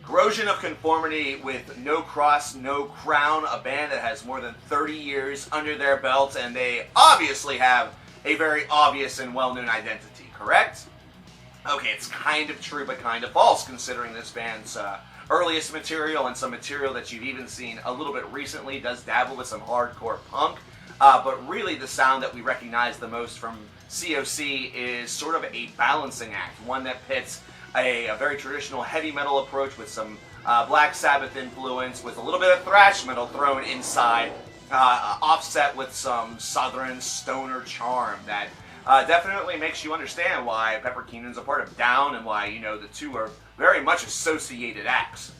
Corrosion of Conformity with No Cross, No Crown, a band that has more than 30 years under their belt, and they obviously have a very obvious and well-known identity, correct? Okay, it's kind of true but kind of false, considering this band's earliest material and some material that you've even seen a little bit recently does dabble with some hardcore punk, but really the sound that we recognize the most from COC is sort of a balancing act, one that pits a very traditional heavy metal approach with some Black Sabbath influence, with a little bit of thrash metal thrown inside, offset with some southern stoner charm that definitely makes you understand why Pepper Keenan's a part of Down and why, you know, the two are very much associated acts.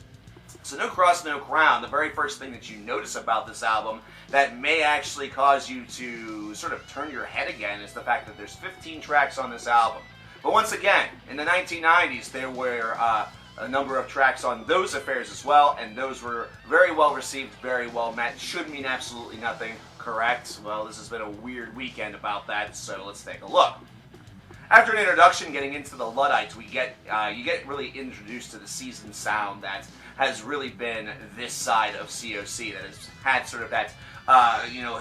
So No Cross, No Crown, the very first thing that you notice about this album that may actually cause you to sort of turn your head again is the fact that there's 15 tracks on this album. But once again, in the 1990s, there were a number of tracks on those affairs as well, and those were very well received, very well met. Should mean absolutely nothing, correct? Well, this has been a weird weekend about that, so let's take a look. After an introduction, getting into the Luddites, you get really introduced to the seasoned sound that has really been this side of COC, that has had sort of that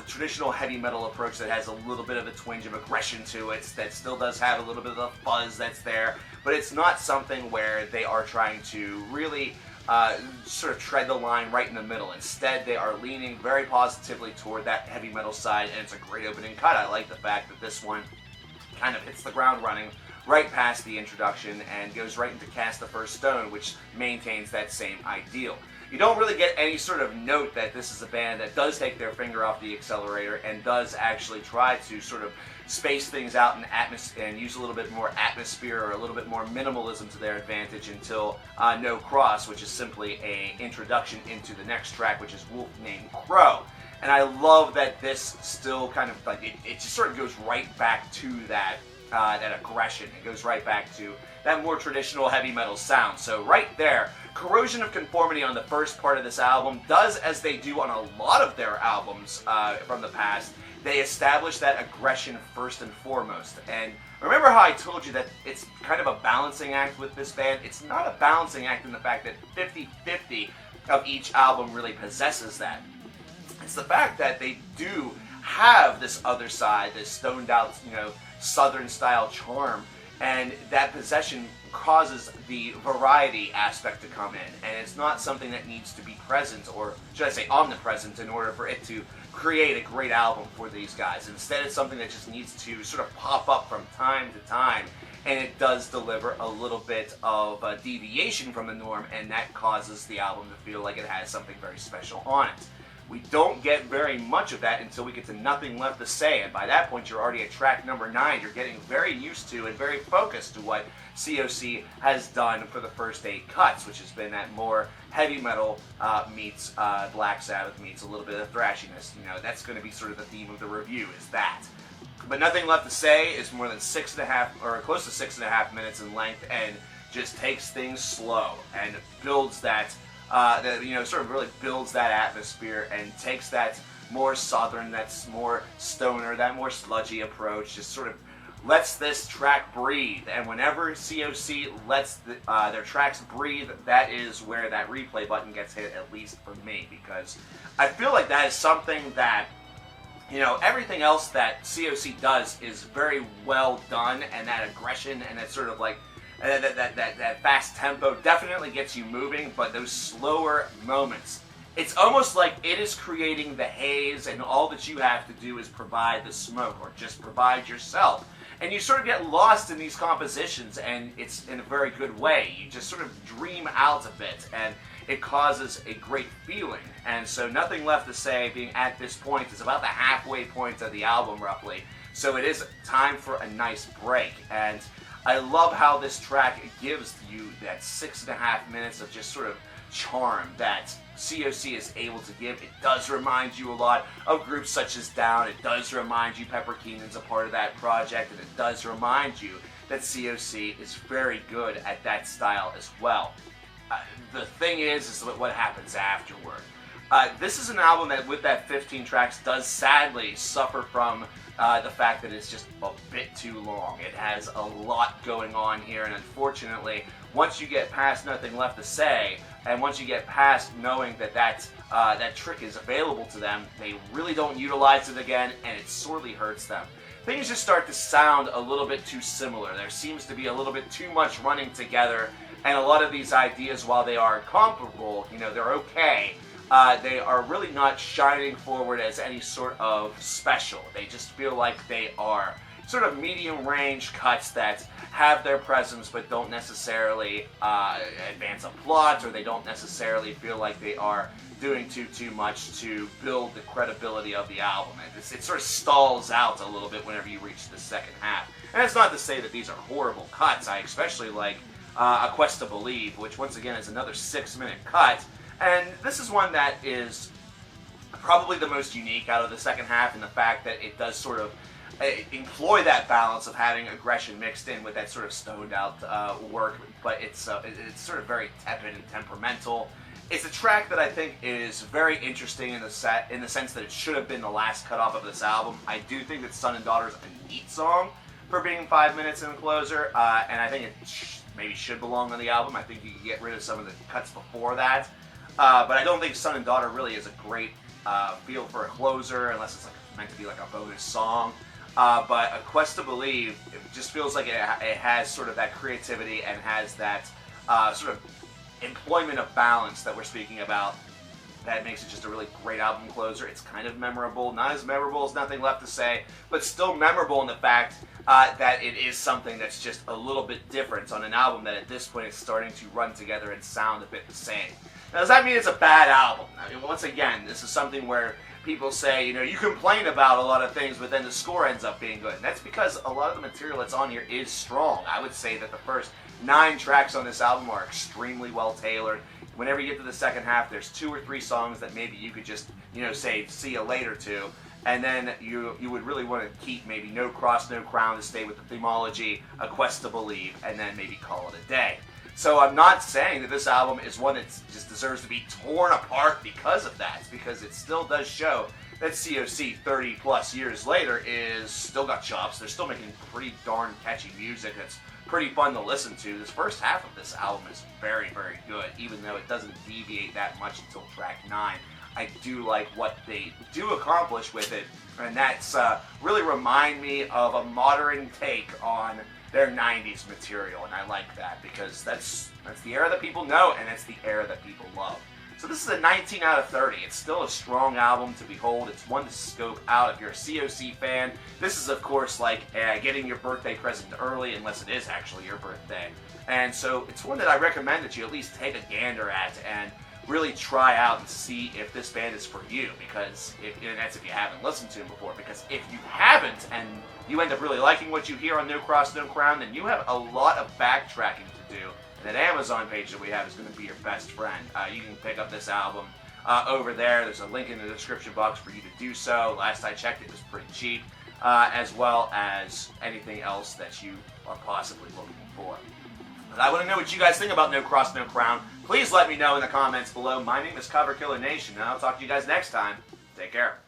traditional heavy metal approach that has a little bit of a twinge of aggression to it, that still does have a little bit of the fuzz that's there, but it's not something where they are trying to really sort of tread the line right in the middle. Instead, they are leaning very positively toward that heavy metal side, and it's a great opening cut. I like the fact that this one kind of hits the ground running right past the introduction and goes right into Cast the First Stone, which maintains that same ideal. You don't really get any sort of note that this is a band that does take their finger off the accelerator and does actually try to sort of space things out and use a little bit more atmosphere or a little bit more minimalism to their advantage until No Cross, which is simply an introduction into the next track, which is Wolf Named Crow. And I love that this still kind of, like, it just sort of goes right back to that aggression. It goes right back to that more traditional heavy metal sound. So right there, Corrosion of Conformity on the first part of this album does as they do on a lot of their albums from the past. They establish that aggression first and foremost. And remember how I told you that it's kind of a balancing act with this band? It's not a balancing act in the fact that 50-50 of each album really possesses that. It's the fact that they do have this other side, this stoned out, southern style charm, and that possession causes the variety aspect to come in, and it's not something that needs to be present, or should I say omnipresent, in order for it to create a great album for these guys. Instead, it's something that just needs to sort of pop up from time to time, and it does deliver a little bit of a deviation from the norm, and that causes the album to feel like it has something very special on it. We don't get very much of that until we get to Nothing Left to Say, and by that point you're already at track number 9. You're getting very used to and very focused to what COC has done for the first 8 cuts, which has been that more heavy metal meets Black Sabbath meets a little bit of thrashiness. That's going to be sort of the theme of the review, is that. But Nothing Left to Say is more than 6.5, or close to 6.5 minutes in length, and just takes things slow and builds that sort of really builds that atmosphere and takes that more southern, that's more stoner, that more sludgy approach, just sort of lets this track breathe. And whenever COC lets their tracks breathe, that is where that replay button gets hit, at least for me, because I feel like that is something that, everything else that COC does is very well done, and that aggression and that sort of like that fast tempo definitely gets you moving, but those slower moments, it's almost like it is creating the haze, and all that you have to do is provide the smoke, or just provide yourself. And you sort of get lost in these compositions, and it's in a very good way. You just sort of dream out a bit, and it causes a great feeling. And so Nothing Left to Say, being at this point, is about the halfway point of the album, roughly. So it is time for a nice break. And I love how this track gives you that 6.5 minutes of just sort of charm that COC is able to give. It does remind you a lot of groups such as Down. It does remind you Pepper Keenan's a part of that project, and it does remind you that COC is very good at that style as well. The thing is what happens afterward. This is an album that, with that 15 tracks, does sadly suffer from the fact that it's just a bit too long. It has a lot going on here, and unfortunately, once you get past Nothing Left to Say, and once you get past knowing that that trick is available to them, they really don't utilize it again, and it sorely hurts them. Things just start to sound a little bit too similar. There seems to be a little bit too much running together, and a lot of these ideas, while they are comparable, they're okay, they are really not shining forward as any sort of special. They just feel like they are sort of medium range cuts that have their presence but don't necessarily advance a plot, or they don't necessarily feel like they are doing too much to build the credibility of the album. It sort of stalls out a little bit whenever you reach the second half. And it's not to say that these are horrible cuts. I especially like A Quest to Believe, which once again is another 6-minute cut. And this is one that is probably the most unique out of the second half, in the fact that it does sort of employ that balance of having aggression mixed in with that sort of stoned out work, but it's sort of very tepid and temperamental. It's a track that I think is very interesting in the sense that it should have been the last cutoff of this album. I do think that Son and Daughter is a neat song for being 5 minutes in the closer, and I think it maybe should belong on the album. I think you can get rid of some of the cuts before that, but I don't think Son and Daughter really is a great feel for a closer, unless it's meant to be like a bonus song. But A Quest to Believe, it just feels like it has sort of that creativity and has that sort of employment of balance that we're speaking about. That makes it just a really great album closer. It's kind of memorable, not as memorable as Nothing Left to Say, but still memorable in the fact that it is something that's just a little bit different on an album that at this point is starting to run together and sound a bit the same. Now, does that mean it's a bad album? I mean, once again, this is something where people say, you complain about a lot of things, but then the score ends up being good. And that's because a lot of the material that's on here is strong. I would say that the first 9 tracks on this album are extremely well tailored. Whenever you get to the second half, there's 2 or 3 songs that maybe you could just, say, see you later to. And then you would really want to keep maybe No Cross, No Crown to stay with the themology, A Quest to Believe, and then maybe call it a day. So I'm not saying that this album is one that just deserves to be torn apart because of that, because it still does show that COC 30 plus years later is still got chops. They're still making pretty darn catchy music that's pretty fun to listen to. This first half of this album is very, very good, even though it doesn't deviate that much until track 9. I do like what they do accomplish with it, and that's really remind me of a modern take on their 90s material, and I like that because that's the era that people know, and that's the era that people love. So this is a 19 out of 30. It's still a strong album to behold. It's one to scope out if you're a COC fan. This is, of course, like getting your birthday present early, unless it is actually your birthday. And so it's one that I recommend that you at least take a gander at and really try out and see if this band is for you, because that's if you haven't listened to them before. Because if you haven't and you end up really liking what you hear on No Cross, No Crown, then you have a lot of backtracking to do. And that Amazon page that we have is going to be your best friend. You can pick up this album over there. There's a link in the description box for you to do so. Last I checked, it was pretty cheap, as well as anything else that you are possibly looking for. But I want to know what you guys think about No Cross, No Crown. Please let me know in the comments below. My name is CoverKillerNation, and I'll talk to you guys next time. Take care.